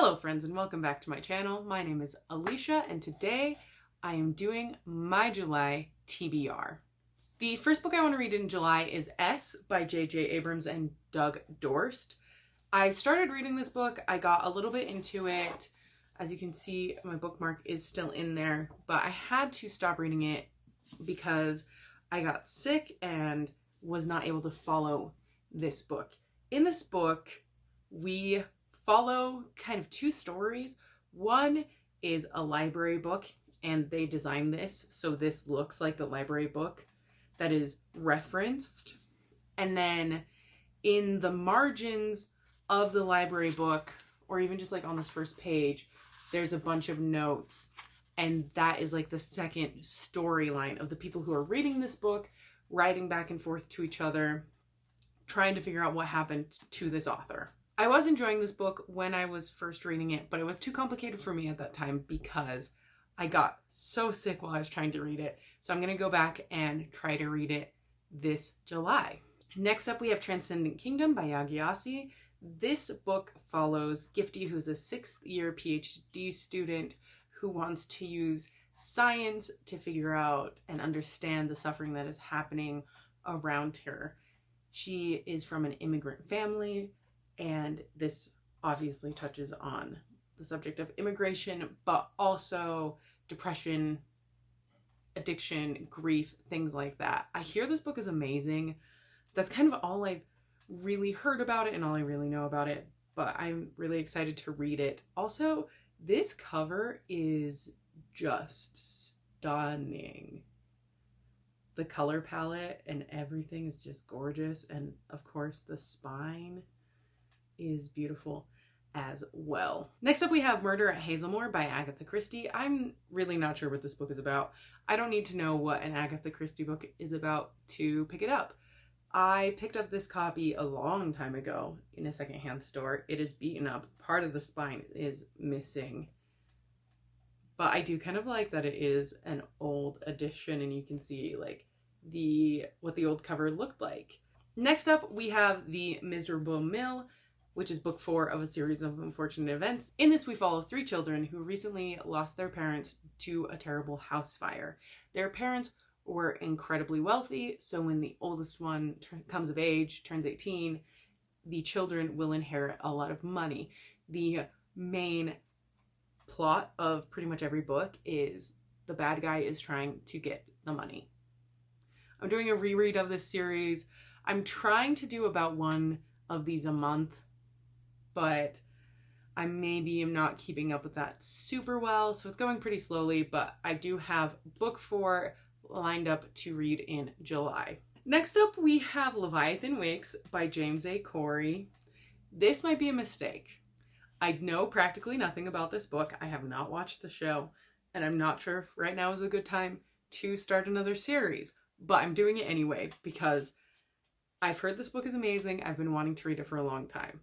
Hello friends and welcome back to my channel. My name is Alicia and today I am doing my July TBR. The first book I want to read in July is S by J.J. Abrams and Doug Dorst. I started reading this book, I got a little bit into it. As you can see, my bookmark is still in there, but I had to stop reading it because I got sick and was not able to follow this book. In this book, we follow kind of two stories. One is a library book, and they designed this so this looks like the library book that is referenced. And then in the margins of the library book, or even just like on this first page, there's a bunch of notes, and that is like the second storyline of the people who are reading this book, writing back and forth to each other, trying to figure out what happened to this author. I was enjoying this book when I was first reading it, but it was too complicated for me at that time because I got so sick while I was trying to read it. So I'm going to go back and try to read it this July. Next up, we have Transcendent Kingdom by Yagyasi. This book follows Gifty, who's a 6th year PhD student who wants to use science to figure out and understand the suffering that is happening around her. She is from an immigrant family, and this obviously touches on the subject of immigration, but also depression, addiction, grief, things like that. I hear this book is amazing. That's kind of all I've really heard about it and all I really know about it, but I'm really excited to read it. Also, this cover is just stunning. The color palette and everything is just gorgeous, and of course the spine is beautiful as well. Next up, we have Murder at Hazelmoor by Agatha Christie. I'm really not sure what this book is about. I don't need to know what an Agatha Christie book is about to pick it up. I picked up this copy a long time ago in a secondhand store. It is beaten up. Part of the spine is missing. But I do kind of like that it is an old edition and you can see like what the old cover looked like. Next up, we have The Miserable Mill, which is book 4 of a series of unfortunate events. In this, we follow 3 children who recently lost their parents to a terrible house fire. Their parents were incredibly wealthy, so when the oldest one comes of age, turns 18, the children will inherit a lot of money. The main plot of pretty much every book is the bad guy is trying to get the money. I'm doing a reread of this series. I'm trying to do about one of these a month, but I maybe am not keeping up with that super well, so it's going pretty slowly, but I do have book 4 lined up to read in July. Next up, we have Leviathan Wicks by James A. Corey. This might be a mistake. I know practically nothing about this book. I have not watched the show, and I'm not sure if right now is a good time to start another series, but I'm doing it anyway because I've heard this book is amazing. I've been wanting to read it for a long time.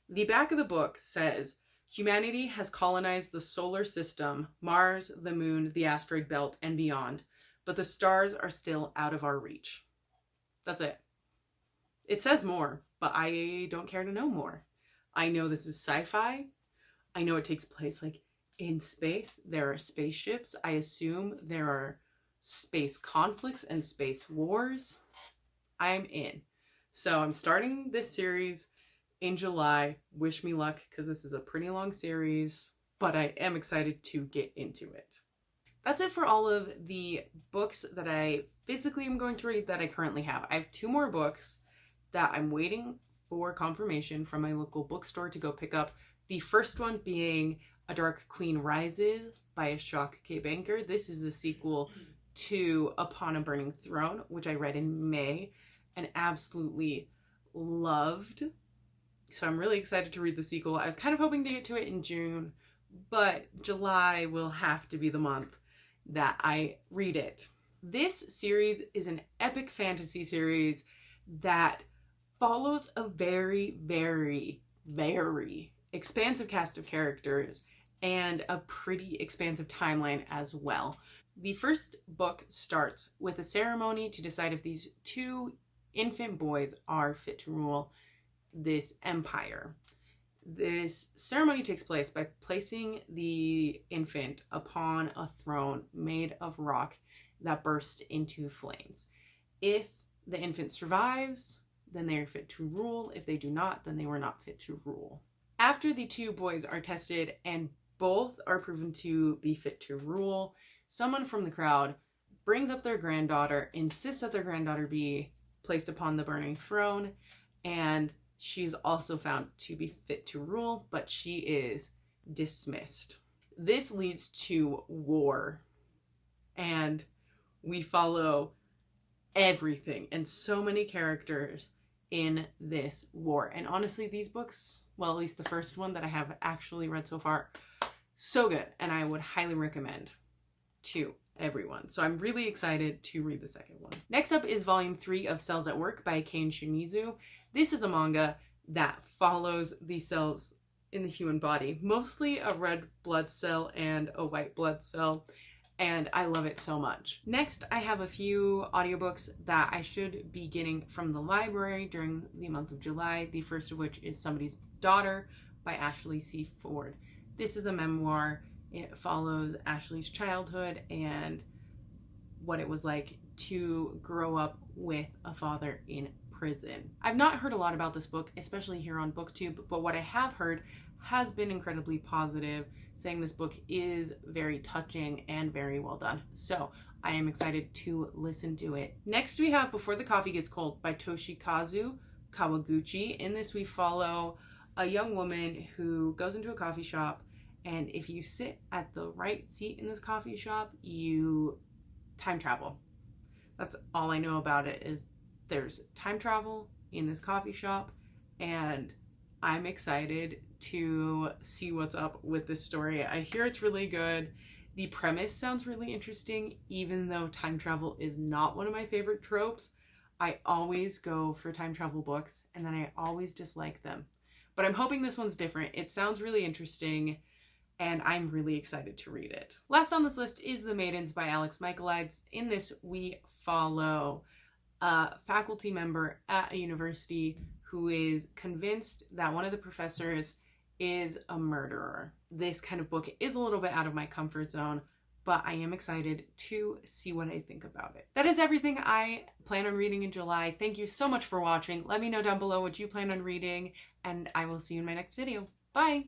The back of the book says, humanity has colonized the solar system, Mars, the moon, the asteroid belt, and beyond, but the stars are still out of our reach. That's it. It says more, but I don't care to know more. I know this is sci-fi. I know it takes place like in space. There are spaceships. I assume there are space conflicts and space wars. I'm in. So I'm starting this series in July. Wish me luck because this is a pretty long series, but I am excited to get into it. That's it for all of the books that I physically am going to read that I currently have. I have 2 more books that I'm waiting for confirmation from my local bookstore to go pick up. The first one being A Dark Queen Rises by Ashok K. Banker. This is the sequel to Upon a Burning Throne, which I read in May and absolutely loved. So I'm really excited to read the sequel. I was kind of hoping to get to it in June, but July will have to be the month that I read it. This series is an epic fantasy series that follows a very, very, very expansive cast of characters and a pretty expansive timeline as well. The first book starts with a ceremony to decide if these 2 infant boys are fit to rule this empire. This ceremony takes place by placing the infant upon a throne made of rock that bursts into flames. If the infant survives, then they are fit to rule. If they do not, then they were not fit to rule. After the two boys are tested and both are proven to be fit to rule, someone from the crowd brings up their granddaughter, insists that their granddaughter be placed upon the burning throne, and she's also found to be fit to rule, but she is dismissed. This leads to war, and we follow everything and so many characters in this war. And honestly, these books, well, at least the first one that I have actually read so far, so good, and I would highly recommend to everyone. So I'm really excited to read the second one. Next up is volume 3 of Cells at Work by Kane Shimizu. This is a manga that follows the cells in the human body, mostly a red blood cell and a white blood cell, and I love it so much. Next, I have a few audiobooks that I should be getting from the library during the month of July, the first of which is Somebody's Daughter by Ashley C. Ford. This is a memoir. It follows Ashley's childhood and what it was like to grow up with a father in prison. I've not heard a lot about this book, especially here on BookTube, but what I have heard has been incredibly positive, saying this book is very touching and very well done. So I am excited to listen to it. Next we have Before the Coffee Gets Cold by Toshikazu Kawaguchi. In this we follow a young woman who goes into a coffee shop, and if you sit at the right seat in this coffee shop, you time travel. That's all I know about it, is there's time travel in this coffee shop, and I'm excited to see what's up with this story. I hear it's really good. The premise sounds really interesting, even though time travel is not one of my favorite tropes. I always go for time travel books, and then I always dislike them. But I'm hoping this one's different. It sounds really interesting, and I'm really excited to read it. Last on this list is The Maidens by Alex Michaelides. In this, we follow a faculty member at a university who is convinced that one of the professors is a murderer. This kind of book is a little bit out of my comfort zone, but I am excited to see what I think about it. That is everything I plan on reading in July. Thank you so much for watching. Let me know down below what you plan on reading, and I will see you in my next video. Bye!